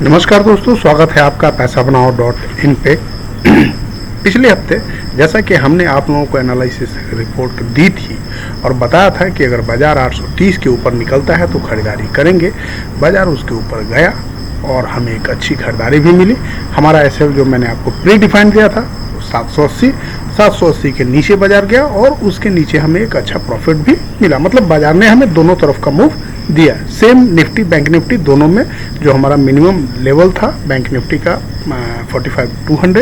नमस्कार दोस्तों, स्वागत है आपका पैसा बनाओ .in पे। पिछले हफ्ते जैसा कि हमने आप लोगों को एनालिसिस रिपोर्ट दी थी और बताया था कि अगर बाज़ार 830 के ऊपर निकलता है तो खरीदारी करेंगे। बाज़ार उसके ऊपर गया और हमें एक अच्छी खरीदारी भी मिली। हमारा एसएल जो मैंने आपको प्री डिफाइन दिया था 780 के नीचे बाज़ार गया और उसके नीचे हमें एक अच्छा प्रॉफिट भी मिला। मतलब बाज़ार ने हमें दोनों तरफ का मूव दिया। सेम निफ्टी बैंक निफ्टी दोनों में जो हमारा मिनिमम लेवल था बैंक निफ्टी का 45,500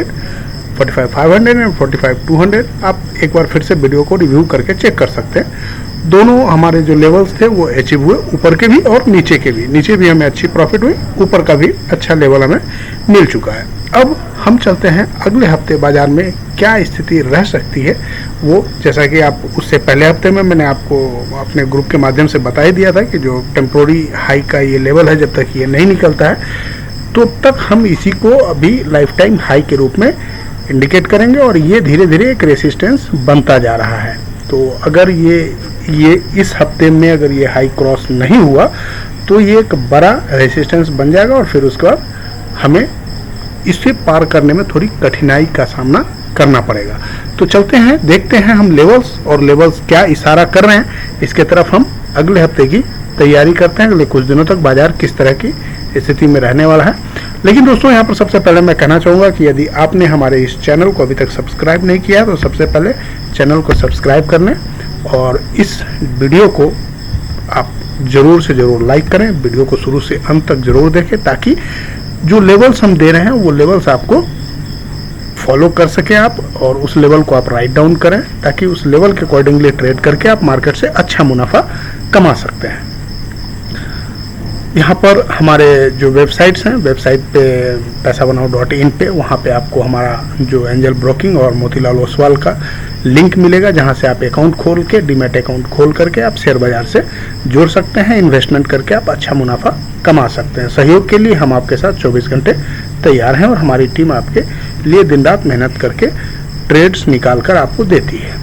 एंड 45,200, आप एक बार फिर से वीडियो को रिव्यू करके चेक कर सकते हैं। दोनों हमारे जो लेवल्स थे वो अचीव हुए, ऊपर के भी और नीचे के भी। नीचे भी हमें अच्छी प्रॉफिट हुई, ऊपर का भी अच्छा लेवल हमें मिल चुका है। अब हम चलते हैं अगले हफ्ते बाजार में क्या स्थिति रह सकती है। वो जैसा कि आप उससे पहले हफ्ते में मैंने आपको अपने ग्रुप के माध्यम से बता ही दिया था कि जो टेम्पोररी हाई का ये लेवल है, जब तक ये नहीं निकलता है तो तब हम इसी को अभी लाइफ टाइम हाई के रूप में इंडिकेट करेंगे और ये धीरे धीरे एक रेसिस्टेंस बनता जा रहा है। तो अगर ये इस हफ्ते में अगर ये हाई क्रॉस नहीं हुआ तो ये एक बड़ा रेसिस्टेंस बन जाएगा और फिर उसके बाद हमें इसे पार करने में थोड़ी कठिनाई का सामना करना पड़ेगा। तो चलते हैं, देखते हैं हम लेवल्स क्या इशारा कर रहे हैं, इसके तरफ हम अगले हफ्ते की तैयारी करते हैं। अगले कुछ दिनों तक बाजार किस तरह की स्थिति में रहने वाला है। लेकिन दोस्तों, यहाँ पर सबसे पहले मैं कहना चाहूँगा कि यदि आपने हमारे इस चैनल को अभी तक सब्सक्राइब नहीं किया है तो सबसे पहले चैनल को सब्सक्राइब कर लें और इस वीडियो को आप ज़रूर से ज़रूर लाइक करें। वीडियो को शुरू से अंत तक ज़रूर देखें ताकि जो लेवल्स हम दे रहे हैं वो लेवल्स आपको फॉलो कर सके आप, और उस लेवल को आप राइट डाउन करें ताकि उस लेवल के अकॉर्डिंगली ट्रेड करके आप मार्केट से अच्छा मुनाफा कमा सकते हैं। यहाँ पर हमारे जो वेबसाइट्स हैं, वेबसाइट पे पैसा बनाओ .in पे, वहाँ पे आपको हमारा जो एंजल ब्रोकिंग और मोतीलाल ओसवाल का लिंक मिलेगा, जहाँ से आप अकाउंट खोल के डीमैट अकाउंट खोल करके आप शेयर बाजार से जुड़ सकते हैं। इन्वेस्टमेंट करके आप अच्छा मुनाफा कमा सकते हैं। सहयोग के लिए हम आपके साथ 24 घंटे तैयार हैं और हमारी टीम आपके लिए दिन रात मेहनत करके ट्रेड्स निकाल कर आपको देती है।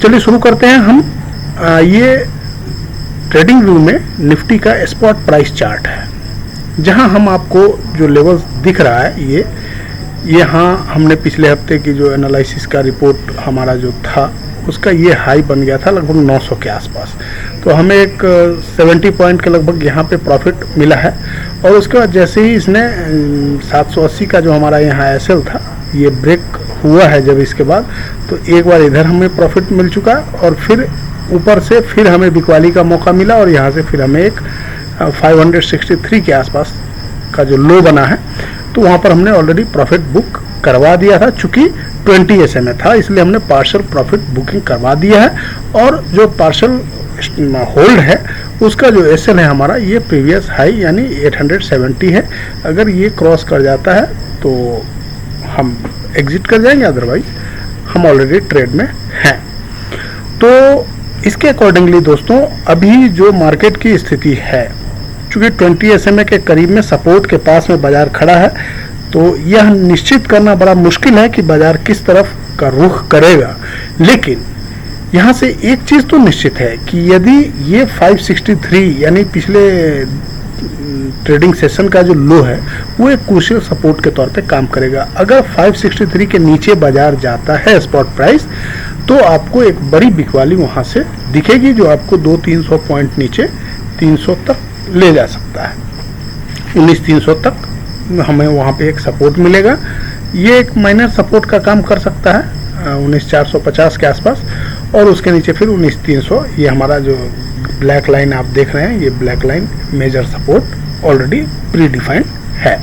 चलिए शुरू करते हैं हम। ये ट्रेडिंग व्यू में निफ्टी का स्पॉट प्राइस चार्ट है, जहां हम आपको जो लेवल्स दिख रहा है ये यहाँ हमने पिछले हफ्ते की जो एनालिसिस का रिपोर्ट हमारा जो था उसका ये हाई बन गया था लगभग 900 के आसपास। तो हमें एक 70 पॉइंट के लगभग यहाँ पे प्रॉफिट मिला है और उसके बाद जैसे ही इसने 780 का जो हमारा यहाँ एसएल था ये ब्रेक हुआ है, जब इसके बाद तो एक बार इधर हमें प्रॉफिट मिल चुका और फिर ऊपर से फिर हमें बिकवाली का मौका मिला और यहाँ से फिर हमें एक 563 के आसपास का जो लो बना है तो वहाँ पर हमने ऑलरेडी प्रॉफिट बुक करवा दिया था। चूँकि 20 SMA था इसलिए हमने पार्शल प्रॉफिट बुकिंग करवा दिया है और जो पार्शल होल्ड है उसका जो एसएल है हमारा ये प्रीवियस हाई यानी 870 है। अगर ये क्रॉस कर जाता है तो हम एग्जिट कर जाएंगे, अदरवाइज हम ऑलरेडी ट्रेड में हैं। तो इसके अकॉर्डिंगली दोस्तों अभी जो मार्केट की स्थिति है, चूँकि 20 SMA के करीब में सपोर्ट के पास में बाजार खड़ा है, तो यह निश्चित करना बड़ा मुश्किल है कि बाजार किस तरफ का रुख करेगा। लेकिन यहाँ से एक चीज़ तो निश्चित है कि यदि ये 563 यानी पिछले ट्रेडिंग सेशन का जो लो है वो एक क्रूशियल सपोर्ट के तौर पे काम करेगा। अगर 563 के नीचे बाजार जाता है स्पॉट प्राइस तो आपको एक बड़ी बिकवाली वहाँ से दिखेगी जो आपको 200-300 पॉइंट नीचे 300 तक ले जा सकता है। 19,300 तक हमें वहाँ पे एक सपोर्ट मिलेगा। ये एक माइनर सपोर्ट का काम कर सकता है 19,450 के आसपास और उसके नीचे फिर 19,300। ये हमारा जो ब्लैक लाइन आप देख रहे हैं ये black line major support already predefined है।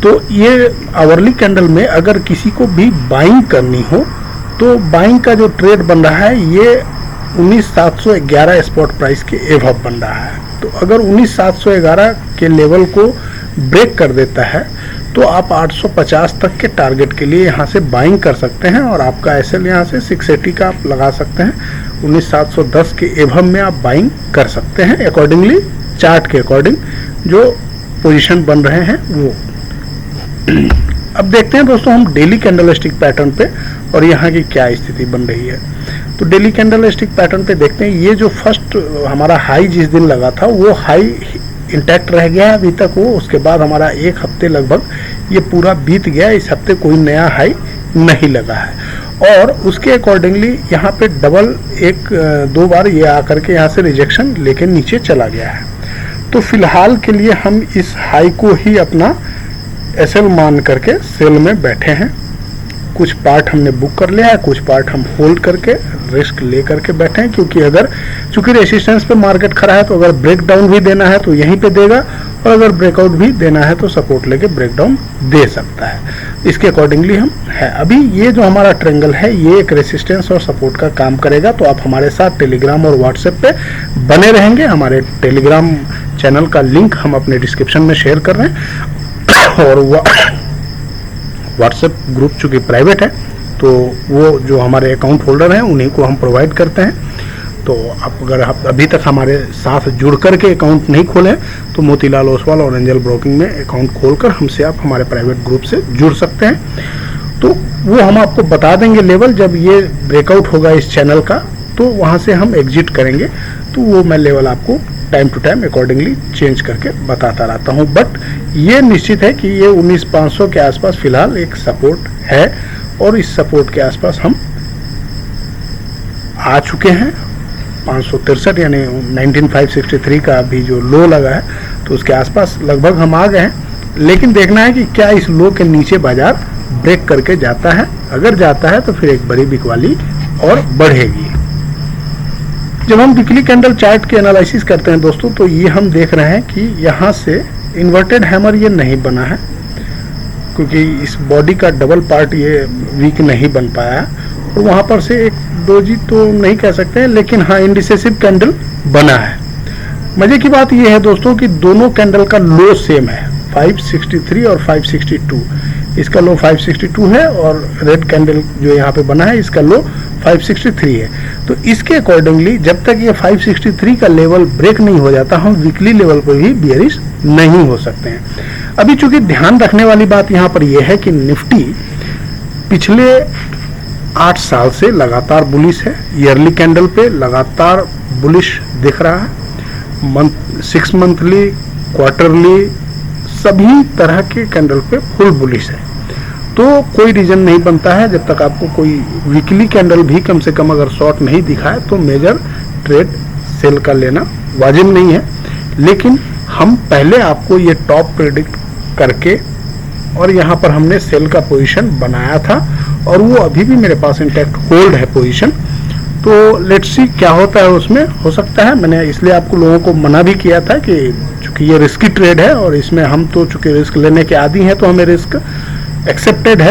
तो ये आवरली कैंडल में अगर किसी को भी बाइंग करनी हो तो बाइंग का जो ट्रेड बन रहा है ये 19,711 स्पॉट प्राइस के एवब बन रहा है। तो अगर 19,711 के लेवल को ब्रेक कर देता है तो आप 850 तक के टारगेट के लिए यहाँ से बाइंग कर सकते हैं और आपका एसएल यहाँ से 680 का आप लगा सकते हैं। 19,710 के एवब में आप बाइंग कर सकते हैं अकॉर्डिंगली चार्ट के अकॉर्डिंग जो पोजीशन बन रहे हैं वो। अब देखते हैं दोस्तों हम डेली कैंडलस्टिक पैटर्न पे और यहाँ की क्या स्थिति बन रही है। तो डेली कैंडलस्टिक पैटर्न पे देखते हैं ये जो फर्स्ट हमारा हाई जिस दिन लगा था वो हाई इंटैक्ट रह गया है अभी तक वो। उसके बाद हमारा एक हफ्ते लगभग ये पूरा बीत गया, इस हफ्ते कोई नया हाई नहीं लगा है। और उसके अकॉर्डिंगली यहाँ पे डबल दो बार ये आकर के यहाँ से रिजेक्शन लेके नीचे चला गया है। तो फिलहाल के लिए हम इस हाई को ही अपना एसएल मान करके सेल में बैठे हैं। कुछ पार्ट हमने बुक कर लिया है, कुछ पार्ट हम होल्ड करके रिस्क ले करके बैठे हैं, क्योंकि अगर चूंकि रेसिस्टेंस पे मार्केट खड़ा है तो अगर ब्रेकडाउन भी देना है तो यहीं पे देगा, और अगर ब्रेकआउट भी देना है तो सपोर्ट लेके ब्रेकडाउन दे सकता है। इसके अकॉर्डिंगली हम है। अभी ये जो हमारा ट्रायंगल है ये एक रेसिस्टेंस और सपोर्ट का काम करेगा। तो आप हमारे साथ टेलीग्राम और व्हाट्सएप पे बने रहेंगे। हमारे टेलीग्राम चैनल का लिंक हम अपने डिस्क्रिप्शन में शेयर कर रहे हैं, और व्हाट्सएप ग्रुप चूंकि प्राइवेट है तो वो जो हमारे अकाउंट होल्डर हैं उन्हीं को हम प्रोवाइड करते हैं। तो आप अगर आप अभी तक हमारे साथ जुड़ करके अकाउंट नहीं खोले तो मोतीलाल ओसवाल और एंजल ब्रोकिंग में अकाउंट खोलकर हमसे आप हमारे प्राइवेट ग्रुप से जुड़ सकते हैं। तो वो हम आपको बता देंगे लेवल, जब ये ब्रेकआउट होगा इस चैनल का तो वहाँ से हम एग्जिट करेंगे। तो वो मैं लेवल आपको time to time accordingly change करके बताता रहता हूँ। बट ये निश्चित है कि ये 19,500 के आसपास फिलहाल एक सपोर्ट है, और इस सपोर्ट के आसपास हम आ चुके हैं। 563 यानी 19,563 का अभी जो लो लगा है तो उसके आसपास लगभग हम आ गए हैं। लेकिन देखना है कि क्या इस लो के नीचे बाजार ब्रेक करके जाता है। अगर जाता है तो फिर एक बड़ी बिकवाली और बढ़ेगी। जब हम वीकली कैंडल चार्ट के एनालिसिस करते हैं दोस्तों, तो ये हम देख रहे हैं कि यहाँ से इन्वर्टेड हैमर ये नहीं बना है, क्योंकि इस बॉडी का डबल पार्ट ये वीक नहीं बन पाया है। और वहाँ पर से एक डोजी तो नहीं कह सकते हैं, लेकिन हाँ इंडिसेसिव कैंडल बना है। मजे की बात ये है दोस्तों कि दोनों कैंडल का लो सेम है, 563 और 562। इसका लो 562 है और रेड कैंडल जो यहाँ पे बना है इसका लो 563 है। तो इसके अकॉर्डिंगली जब तक ये 563 का लेवल ब्रेक नहीं हो जाता हम वीकली लेवल पर भी बियरिश नहीं हो सकते हैं। अभी चूंकि ध्यान रखने वाली बात यहाँ पर यह है कि निफ्टी पिछले 8 साल से लगातार बुलिश है। ईयरली कैंडल पे लगातार बुलिश दिख रहा है। 6 मंथली, क्वार्टरली, सभी तरह के कैंडल पे फुल बुलिश है। तो कोई रीजन नहीं बनता है जब तक आपको कोई वीकली कैंडल भी कम से कम अगर शॉर्ट नहीं दिखाए तो मेजर ट्रेड सेल का लेना वाजिब नहीं है। लेकिन हम पहले आपको ये टॉप प्रेडिक्ट करके और यहाँ पर हमने सेल का पोजीशन बनाया था, और वो अभी भी मेरे पास इंटैक्ट होल्ड है पोजीशन। तो लेट्स सी क्या होता है उसमें। हो सकता है, मैंने इसलिए आपको लोगों को मना भी किया था कि चूंकि ये रिस्की ट्रेड है और इसमें हम तो चूंकि रिस्क लेने के आदी हैं तो हमें रिस्क एक्सेप्टेड है।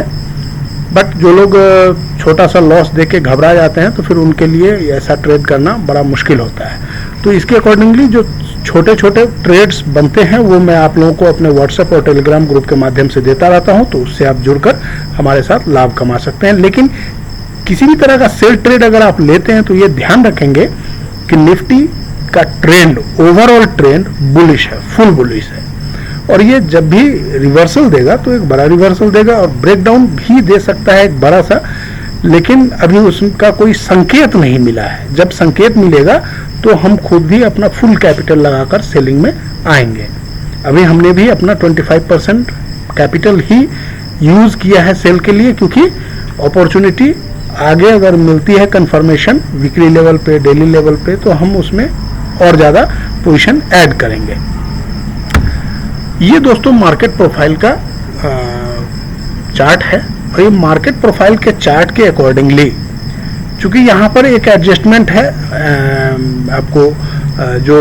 बट जो लोग छोटा सा लॉस देके घबरा जाते हैं तो फिर उनके लिए ऐसा ट्रेड करना बड़ा मुश्किल होता है। तो इसके अकॉर्डिंगली जो छोटे छोटे ट्रेड्स बनते हैं वो मैं आप लोगों को अपने व्हाट्सएप और टेलीग्राम ग्रुप के माध्यम से देता रहता हूं, तो उससे आप जुड़कर हमारे साथ लाभ कमा सकते हैं। लेकिन किसी भी तरह का सेल ट्रेड अगर आप लेते हैं तो ये ध्यान रखेंगे कि निफ्टी का ट्रेंड, ओवरऑल ट्रेंड बुलिश है, फुल बुलिश है। और ये जब भी रिवर्सल देगा तो एक बड़ा रिवर्सल देगा और ब्रेकडाउन भी दे सकता है एक बड़ा सा, लेकिन अभी उसका कोई संकेत नहीं मिला है। जब संकेत मिलेगा तो हम खुद भी अपना फुल कैपिटल लगाकर सेलिंग में आएंगे। अभी हमने भी अपना 25% कैपिटल ही यूज किया है सेल के लिए, क्योंकि अपॉर्चुनिटी आगे अगर मिलती है कंफर्मेशन वीकली लेवल पे, डेली लेवल पे, तो हम उसमें और ज्यादा पोजीशन ऐड करेंगे। ये दोस्तों मार्केट प्रोफाइल का चार्ट है, और ये मार्केट प्रोफाइल के चार्ट के अकॉर्डिंगली चूंकि यहाँ पर एक एडजस्टमेंट है, आपको जो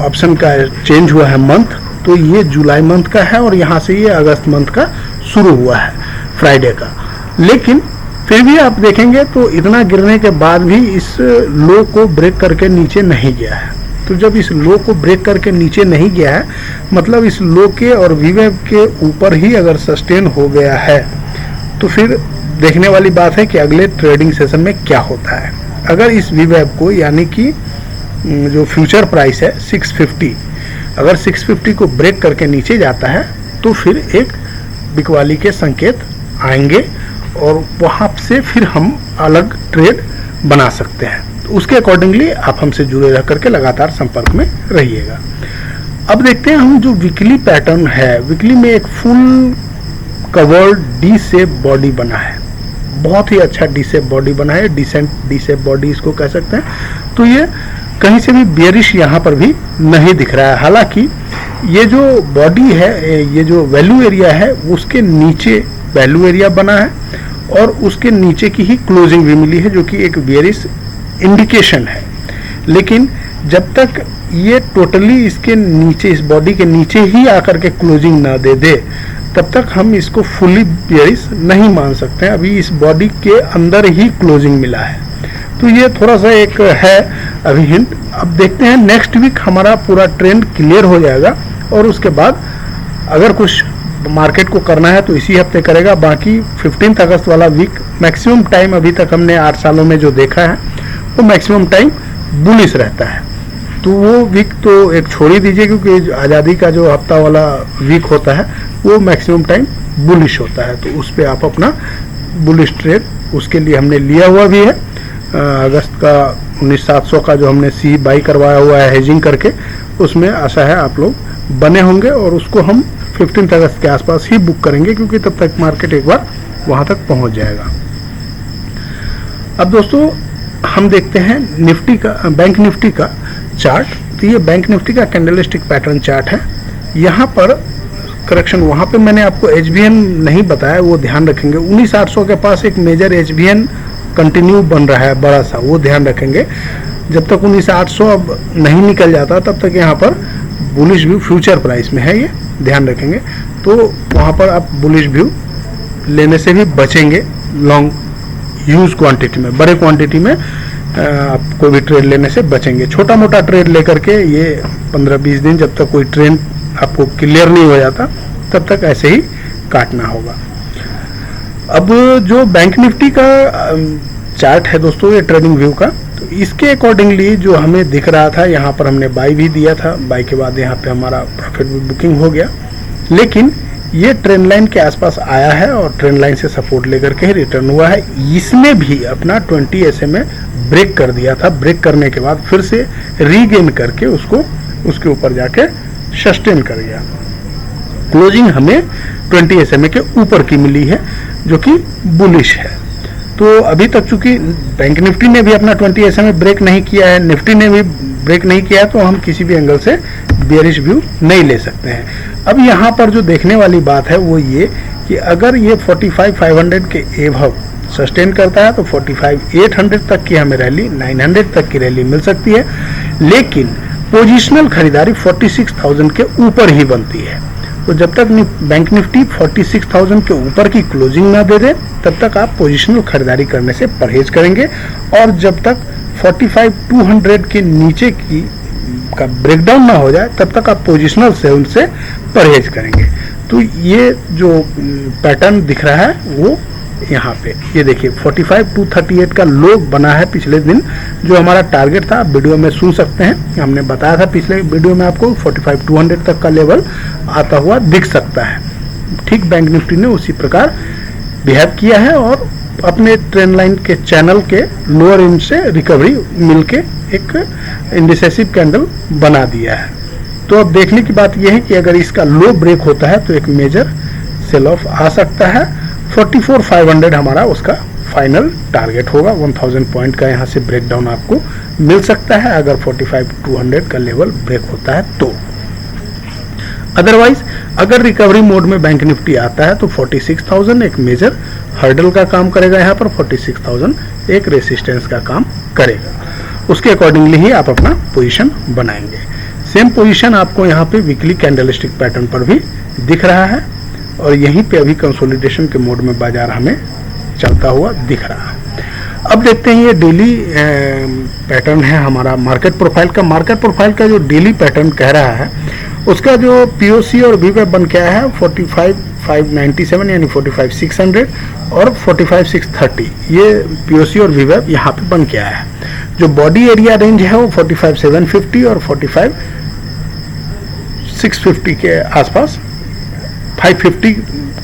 ऑप्शन का चेंज हुआ है मंथ, तो ये जुलाई मंथ का है और यहाँ से ये अगस्त मंथ का शुरू हुआ है फ्राइडे का। लेकिन फिर भी आप देखेंगे तो इतना गिरने के बाद भी इस लो को ब्रेक करके नीचे नहीं गया है। तो जब इस लो को ब्रेक करके नीचे नहीं गया है, मतलब इस लो के और वीवेब के ऊपर ही अगर सस्टेन हो गया है, तो फिर देखने वाली बात है कि अगले ट्रेडिंग सेशन में क्या होता है। अगर इस वीवेब को, यानी कि जो फ्यूचर प्राइस है 650, अगर 650 को ब्रेक करके नीचे जाता है तो फिर एक बिकवाली के संकेत आएंगे और वहां से फिर हम अलग ट्रेड बना सकते हैं। तो उसके अकॉर्डिंगली आप हमसे जुड़े रह करके लगातार संपर्क में रहिएगा। अब देखते हैं हम जो वीकली पैटर्न है, वीकली में एक full covered D shape body बना है, बहुत ही अच्छा डी शेप बॉडी बना है, डिसेंट डी शेप बॉडी इसको कह सकते हैं। तो ये कहीं से भी बेयरिश यहाँ पर भी नहीं दिख रहा है। हालांकि ये जो बॉडी है, ये जो वैल्यू एरिया है उसके नीचे वैल्यू एरिया बना है और उसके नीचे की ही क्लोजिंग भी मिली है, जो कि एक बेयरिश इंडिकेशन है। लेकिन जब तक ये टोटली इसके नीचे, इस बॉडी के नीचे ही आकर के क्लोजिंग ना दे दे, तब तक हम इसको फुली बेयरिश नहीं मान सकते हैं। अभी इस बॉडी के अंदर ही क्लोजिंग मिला है, तो ये थोड़ा सा एक है अभी हिंट। अब देखते हैं नेक्स्ट वीक हमारा पूरा ट्रेंड क्लियर हो जाएगा और उसके बाद अगर कुछ मार्केट को करना है तो इसी हफ्ते करेगा। बाकी 15 अगस्त वाला वीक मैक्सिमम टाइम अभी तक हमने 8 सालों में जो देखा है वो मैक्सिमम टाइम बुलिश रहता है। तो वो वीक तो एक छोड़ ही दीजिए, क्योंकि आज़ादी का जो हफ्ता वाला वीक होता है वो मैक्सिमम टाइम बुलिश होता है। तो उस पर आप अपना बुलिश ट्रेड उसके लिए हमने लिया हुआ भी है। अगस्त का 19,700 का जो हमने सी बाई करवाया हुआ है हेजिंग करके, उसमें आशा है आप लोग बने होंगे और उसको हम 15 अगस्त के आसपास ही बुक करेंगे, क्योंकि तब तक मार्केट एक बार वहाँ तक पहुँच जाएगा। अब दोस्तों हम देखते हैं निफ्टी का, बैंक निफ्टी का चार्ट। तो ये बैंक निफ्टी का कैंडलस्टिक पैटर्न चार्ट है। यहाँ पर करेक्शन, वहाँ पे मैंने आपको एचबीएन नहीं बताया, वो ध्यान रखेंगे। 19,800 के पास एक मेजर एचबीएन कंटिन्यू बन रहा है बड़ा सा, वो ध्यान रखेंगे। जब तक 19,800 अब नहीं निकल जाता तब तक यहाँ पर बुलिश व्यू फ्यूचर प्राइस में है, ये ध्यान रखेंगे। तो वहाँ पर आप बुलिश व्यू लेने से भी बचेंगे। लॉन्ग ह्यूज क्वांटिटी में, बड़े क्वांटिटी में आप कोई भी ट्रेड लेने से बचेंगे। छोटा मोटा ट्रेड लेकर के ये 15-20 दिन जब तक कोई ट्रेंड आपको क्लियर नहीं हो जाता तब तक ऐसे ही काटना होगा। अब जो बैंक निफ्टी का चार्ट है दोस्तों, ये ट्रेडिंग व्यू का, तो इसके अकॉर्डिंगली जो हमें दिख रहा था, यहाँ पर हमने बाई भी दिया था, बाई के बाद यहाँ पे हमारा प्रॉफिट भी बुकिंग हो गया। लेकिन ये ट्रेंड लाइन के आसपास आया है और ट्रेंड लाइन से सपोर्ट लेकर के रिटर्न हुआ है। इसने भी अपना 20 SMA ब्रेक कर दिया था। ब्रेक करने के बाद फिर से रीगेन करके उसको उसके ऊपर जाके सस्टेन कर गया। क्लोजिंग हमें 20 SMA के ऊपर की मिली है, जो कि बुलिश है। तो अभी तक चूंकि बैंक निफ्टी ने भी अपना 20 SMA ब्रेक नहीं किया है, निफ्टी ने भी ब्रेक नहीं किया है, तो हम किसी भी एंगल से बेयरिश व्यू नहीं ले सकते हैं। अब यहाँ पर जो देखने वाली बात है वो ये कि अगर ये 45,500 के एभव सस्टेन करता है तो 45,800 तक की हमें रैली, 900 तक की रैली मिल सकती है। लेकिन पोजिशनल खरीदारी 46,000 के ऊपर ही बनती है। तो जब तक बैंक निफ्टी 46,000 के ऊपर की क्लोजिंग ना दे दे तब तक आप पोजिशनल खरीदारी करने से परहेज करेंगे, और जब तक 45,200 के नीचे की का ब्रेकडाउन ना हो जाए तब तक आप पोजिशनल सेल से परहेज करेंगे। तो ये जो पैटर्न दिख रहा है वो यहाँ पे ये देखिए 45,238 का लो बना है पिछले दिन। जो हमारा टारगेट था वीडियो में सुन सकते हैं, हमने बताया था पिछले वीडियो में आपको 45,200 तक का लेवल आता हुआ दिख सकता है। ठीक बैंक निफ्टी ने उसी प्रकार बिहेव किया है और अपने ट्रेंड लाइन के चैनल के लोअर एंड से रिकवरी मिलके एक इंडिसेसिव कैंडल बना दिया है। तो अब देखने की बात यह है कि अगर इसका लो ब्रेक होता है तो एक मेजर सेल ऑफ आ सकता है। 44,500 हमारा उसका फाइनल टारगेट होगा। 1000 पॉइंट का यहाँ से ब्रेकडाउन आपको मिल सकता है अगर 45,200 का लेवल ब्रेक होता है तो। अदरवाइज अगर रिकवरी मोड में बैंक निफ्टी आता है तो 46,000 एक मेजर हर्डल का काम करेगा। यहाँ पर 46,000 एक रेसिस्टेंस का काम करेगा। उसके अकॉर्डिंगली ही आप अपना पोजीशन बनाएंगे। सेम पोजीशन आपको यहाँ पे वीकली कैंडलस्टिक पैटर्न पर भी दिख रहा है और यहीं पे अभी कंसोलिडेशन के मोड में बाजार हमें चलता हुआ दिख रहा है। अब देखते हैं ये डेली पैटर्न है हमारा मार्केट प्रोफाइल का। मार्केट प्रोफाइल का जो डेली पैटर्न कह रहा है उसका जो पीओसी और वीवेब बन के आया है 45,597 यानी 45,600 और 45,630 ये पीओसी और वीवेब यहाँ पे बन के आया है। जो बॉडी एरिया रेंज है वो 45,750 और 45,650 के आसपास, 550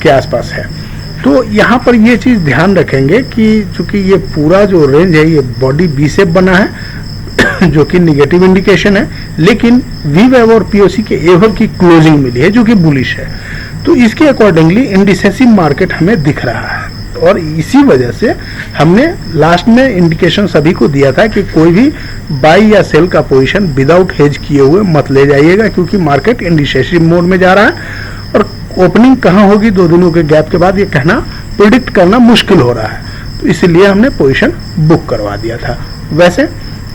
के आसपास है। तो यहाँ पर ये चीज़ ध्यान रखेंगे कि चूंकि ये पूरा जो रेंज है ये बॉडी बी शेप बना है जो कि निगेटिव इंडिकेशन है। लेकिन वीवेव और पीओसी के एवब की क्लोजिंग मिली है जो कि बुलिश है, तो इसके अकॉर्डिंगली इंडिसेसिव मार्केट हमें दिख रहा है। और इसी वजह से हमने लास्ट में इंडिकेशन सभी को दिया था कि कोई भी बाई या सेल का पोजीशन विदाउट हेज किए हुए मत ले जाइएगा, क्योंकि मार्केट इंडिसेसिव मोड में जा रहा है और ओपनिंग कहाँ होगी 2 दिनों के गैप के बाद ये कहना प्रिडिक्ट करना मुश्किल हो रहा है, तो इसीलिए हमने पोजीशन बुक करवा दिया था। वैसे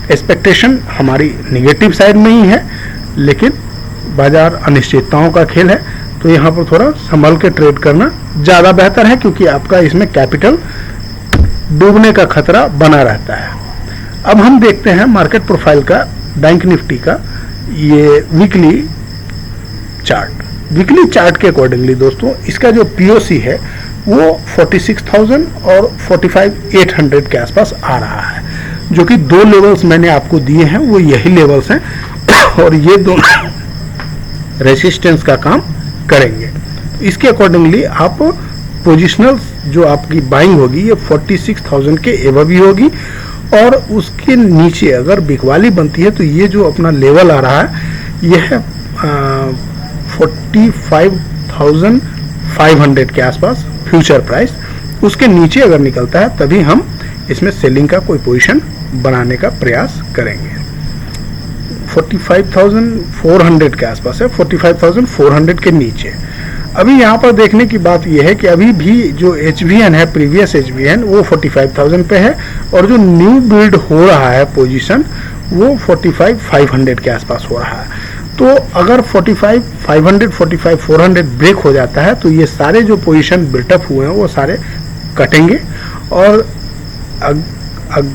एक्सपेक्टेशन हमारी निगेटिव साइड में ही है, लेकिन बाजार अनिश्चितताओं का खेल है, तो यहाँ पर थोड़ा संभल के ट्रेड करना ज़्यादा बेहतर है, क्योंकि आपका इसमें कैपिटल डूबने का खतरा बना रहता है। अब हम देखते हैं मार्केट प्रोफाइल का बैंक निफ्टी का ये वीकली चार्ट। वीकली चार्ट के अकॉर्डिंगली दोस्तों इसका जो पीओसी है वो 46,000 और 45,800 के आसपास आ रहा है, जो कि 2 लेवल्स मैंने आपको दिए हैं, वो यही लेवल्स हैं और ये 2 रेसिस्टेंस का काम करेंगे। इसके अकॉर्डिंगली आप पोजिशनल जो आपकी बाइंग होगी ये 46,000 के एवब ही होगी, और उसके नीचे अगर बिकवाली बनती है तो ये जो अपना लेवल आ रहा है यह है 45,500 के आसपास फ्यूचर प्राइस। उसके नीचे अगर निकलता है तभी हम इसमें सेलिंग का कोई पोजीशन बनाने का प्रयास करेंगे। 45,400 के आसपास है, 45,400 के नीचे। अभी यहाँ पर देखने की बात यह है कि अभी भी जो HVN है, प्रीवियस HVN वो 45,000 पे है, और जो न्यू बिल्ड हो रहा है पोजीशन वो 45,500 के आसपास हो रहा है। तो अगर 45,500, 45,400 ब्रेक हो जाता है तो ये सारे जो पोजीशन बिल्टअप हुए हैं वो सारे कटेंगे, और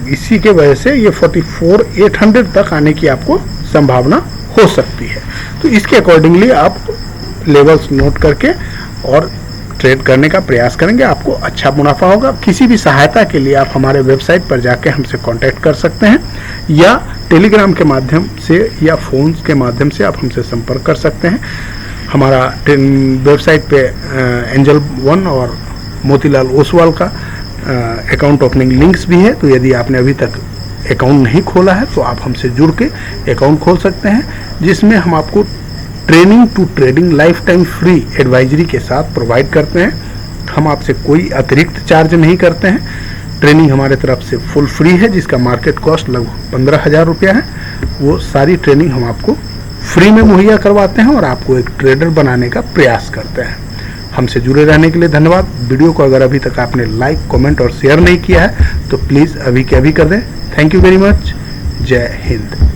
इसी के वजह से ये 44,800 तक आने की आपको संभावना हो सकती है। तो इसके अकॉर्डिंगली आप लेवल्स नोट करके और ट्रेड करने का प्रयास करेंगे, आपको अच्छा मुनाफा होगा। किसी भी सहायता के लिए आप हमारे वेबसाइट पर जाके हमसे कांटेक्ट कर सकते हैं, या टेलीग्राम के माध्यम से या फोन के माध्यम से आप हमसे संपर्क कर सकते हैं। हमारा वेबसाइट पे एंजल वन और मोतीलाल ओसवाल का अकाउंट ओपनिंग लिंक्स भी है, तो यदि आपने अभी तक अकाउंट नहीं खोला है तो आप हमसे जुड़ के अकाउंट खोल सकते हैं, जिसमें हम आपको training to trading life time free advisory के साथ प्रोवाइड करते हैं। हम आपसे कोई अतिरिक्त चार्ज नहीं करते हैं। ट्रेनिंग हमारे तरफ से फुल फ्री है, जिसका मार्केट कॉस्ट लगभग 15,000 रुपया है। वो सारी ट्रेनिंग हम आपको फ्री में मुहैया करवाते हैं और आपको एक ट्रेडर बनाने का प्रयास करते हैं। हमसे जुड़े रहने के लिए धन्यवाद। वीडियो को अगर अभी तक आपने लाइक, कमेंट और शेयर नहीं किया है तो प्लीज़ अभी के अभी कर दें। Thank you very much. जय हिंद।